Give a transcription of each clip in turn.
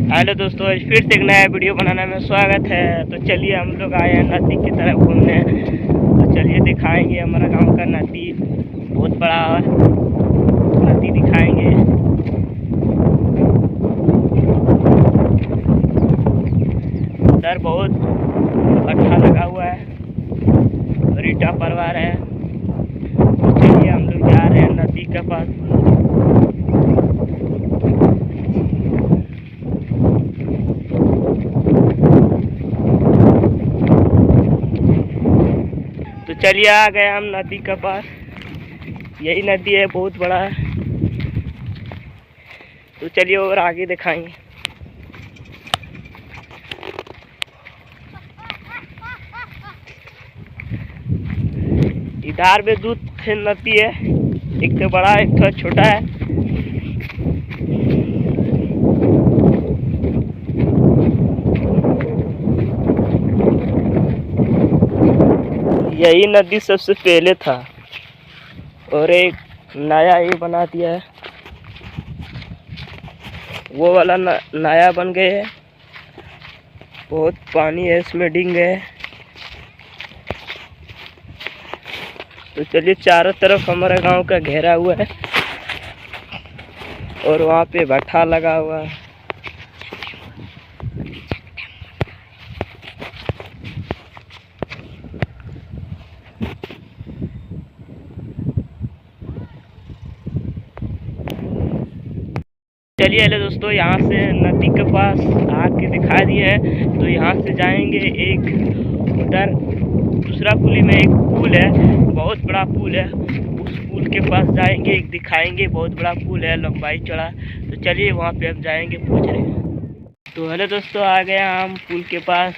Hello दोस्तों, आज फिर से एक नया वीडियो बनाने में स्वागत है। तो चलिए हम लोग आए हैं नदी की तरफ घूमने। तो चलिए दिखाएंगे हमारा गांव का नदी, बहुत बड़ा नदी दिखाएंगे। उधर बहुत भट्ठा लगा हुआ है और ईटा परिवार है। तो चलिए हम लोग जा रहे हैं नदी के पास। तो चलिए आ गए हम नदी के पास। यही नदी है, बहुत बड़ा है। तो चलिए और आगे दिखाएंगे। इधर में दो नदी है, एक तो बड़ा एक तो छोटा है। यही नदी सबसे पहले था और एक नया ही बना दिया है। वो वाला नया बन गया है। बहुत पानी है इसमें, डिंग है। तो चलिए, चारों तरफ हमारा गांव का घेरा हुआ है और वहाँ पे भट्ठा लगा हुआ है। चलिए हेलो दोस्तों, यहाँ से नदी के पास आके दिखा दिए है। तो यहाँ से जाएंगे एक उधर दूसरा पुली में एक पुल है, बहुत बड़ा पुल है। उस पुल के पास जाएंगे, एक दिखाएंगे, बहुत बड़ा पुल है, लंबाई चौड़ा। तो चलिए वहाँ पे हम जाएंगे पूछने। तो हेलो दोस्तों, आ गए हम पुल के पास।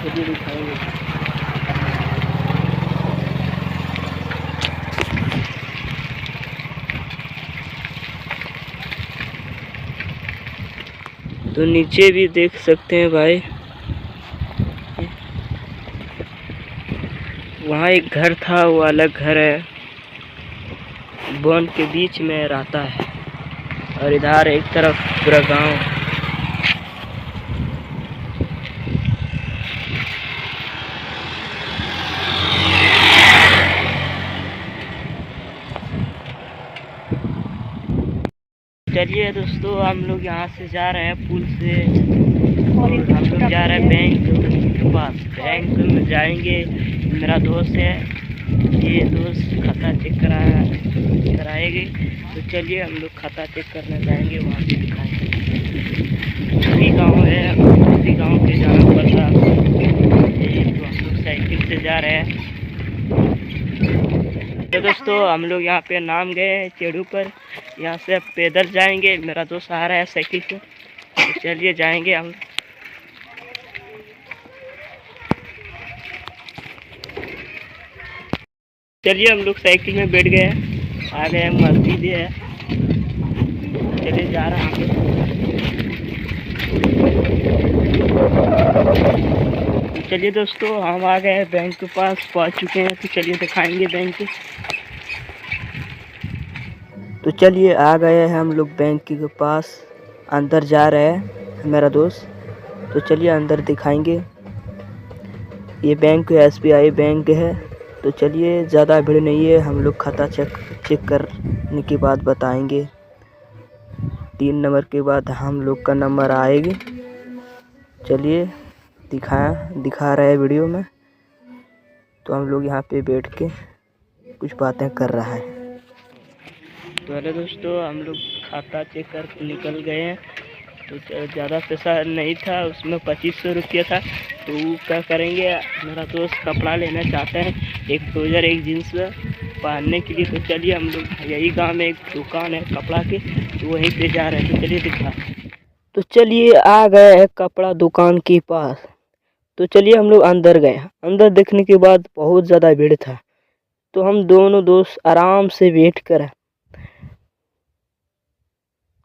चलिए दिखाएंगे। तो नीचे भी देख सकते हैं भाई, वहाँ एक घर था, वो अलग घर है, वन के बीच में रहता है। और इधर एक तरफ पूरा गांव। चलिए दोस्तों, हम लोग यहाँ से जा रहे हैं पुल से और हम लोग जा रहे हैं बैंक के पास। बैंक में जाएंगे, मेरा दोस्त है, ये दोस्त खाता चेक कराएगी। तो चलिए हम लोग खाता चेक करने जाएंगे, वहाँ से दिखाएंगे। उसी गाँव है, उसी गाँव पे जाना पड़ता। तो हम लोग साइकिल से जा रहे हैं। तो दोस्तों, हम लोग यहाँ पे नाम गए चेड़ू पर। यहाँ से अब पैदल जाएंगे, मेरा दोस्त आ रहा है साइकिल से। तो चलिए जाएंगे हम। चलिए हम लोग साइकिल में बैठ गए हैं, आ गए, मस्जिद है। चलिए जा रहा हम लोग। तो चलिए दोस्तों, हम आ गए बैंक के पास, पहुँच चुके हैं। तो चलिए दिखाएंगे बैंक। तो चलिए आ गए हैं हम लोग बैंक के पास, अंदर जा रहे हैं मेरा दोस्त। तो चलिए अंदर दिखाएंगे। ये बैंक SBI बैंक है। तो चलिए, ज़्यादा भीड़ नहीं है, हम लोग खाता चेक करने के बाद बताएंगे। 3 नंबर के बाद हम लोग का नंबर आएगी। चलिए दिखा रहे हैं वीडियो में। तो हम लोग यहाँ पे बैठ के कुछ बातें कर रहा है। तो हेलो दोस्तों, हम लोग खाता चेक कर निकल गए हैं। तो ज़्यादा पैसा नहीं था उसमें, 2500 रुपया था। तो वो क्या करेंगे, मेरा दोस्त कपड़ा लेना चाहता है, एक ट्राउज़र एक जीन्स पहनने के लिए। तो चलिए हम लोग, यही गांव में एक दुकान है कपड़ा की, तो वहीं पे जा रहे हैं। तो चलिए दिखा। तो चलिए आ गए हैं कपड़ा दुकान के पास। तो चलिए हम लोग अंदर गए। अंदर देखने के बाद बहुत ज़्यादा भीड़ था। तो हम दोनों दोस्त आराम से बैठ कर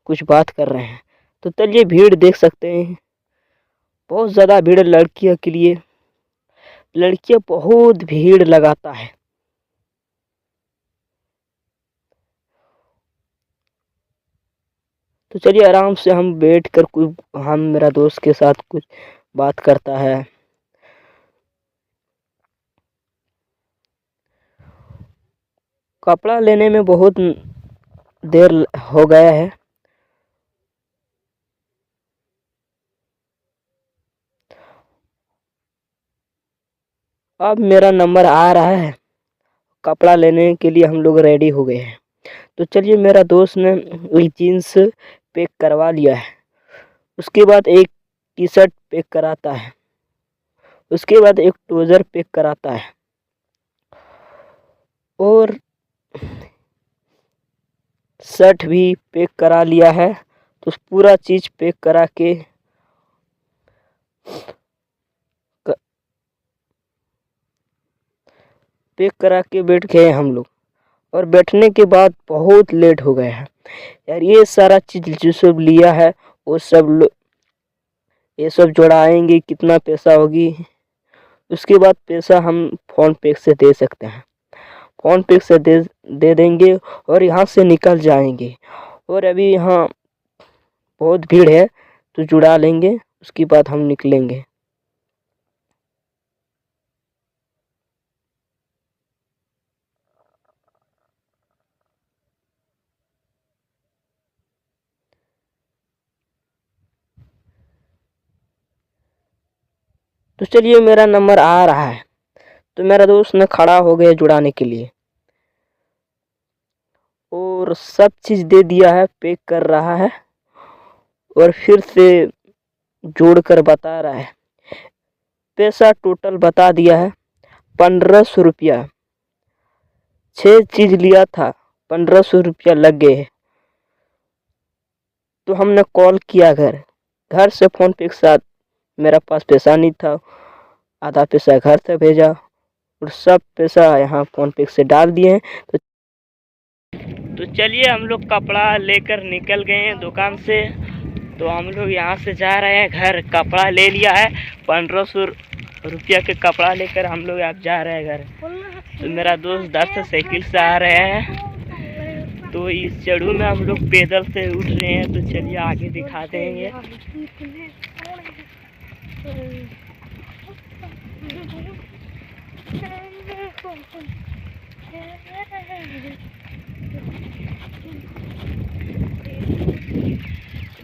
कुछ बात कर रहे हैं। तो चलिए, भीड़ देख सकते हैं, बहुत ज़्यादा भीड़ लड़कियों के लिए। लड़कियां बहुत भीड़ लगाता है। तो चलिए आराम से हम बैठ कर मेरा दोस्त के साथ कुछ बात करता है। कपड़ा लेने में बहुत देर हो गया है। अब मेरा नंबर आ रहा है। कपड़ा लेने के लिए हम लोग रेडी हो गए हैं। तो चलिए मेरा दोस्त ने एक जीन्स पैक करवा लिया है। उसके बाद एक टी शर्ट पैक कराता है। उसके बाद एक ट्राउज़र पैक कराता है और शर्ट भी पैक करा लिया है। तो पूरा चीज़ पैक करा के बैठ गए हम लोग। और बैठने के बाद बहुत लेट हो गया है यार। ये सारा चीज़ जो सब लिया है वो सब ये सब जोड़ाएंगे कितना पैसा होगी। उसके बाद पैसा हम फ़ोन पे से दे सकते हैं। फ़ोन पे से दे देंगे और यहाँ से निकल जाएंगे। और अभी यहाँ बहुत भीड़ है तो जुड़ा लेंगे, उसके बाद हम निकलेंगे। तो चलिए मेरा नंबर आ रहा है। तो मेरा दोस्त ने खड़ा हो गया जुड़ाने के लिए और सब चीज़ दे दिया है, पैक कर रहा है और फिर से जोड़कर बता रहा है। पैसा टोटल बता दिया है 1500 रुपया। 6 चीज़ लिया था, 1500 रुपया लग गए। तो हमने कॉल किया घर से फ़ोन पे के साथ मेरा पास पैसा नहीं था। आधा पैसा घर से भेजा और सब पैसा यहाँ फ़ोन पे से डाल दिए हैं। तो चलिए हम लोग कपड़ा लेकर निकल गए हैं दुकान से। तो हम लोग यहाँ से जा रहे हैं घर। कपड़ा ले लिया है 1500 रुपया के कपड़ा लेकर हम लोग अब जा रहे हैं घर। तो मेरा दोस्त 10 साइकिल से आ रहे हैं। तो इस चढ़ू में हम लोग पैदल से उठ रहे हैं। तो चलिए आगे दिखा देंगे।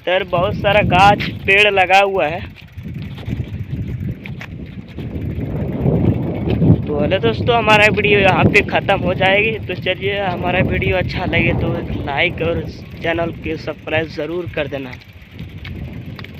इधर बहुत सारा गाछ पेड़ लगा हुआ है। तो हेलो दोस्तों, हमारा वीडियो यहाँ पे ख़त्म हो जाएगी। तो चलिए हमारा वीडियो अच्छा लगे तो लाइक और चैनल के सब्सक्राइब ज़रूर कर देना।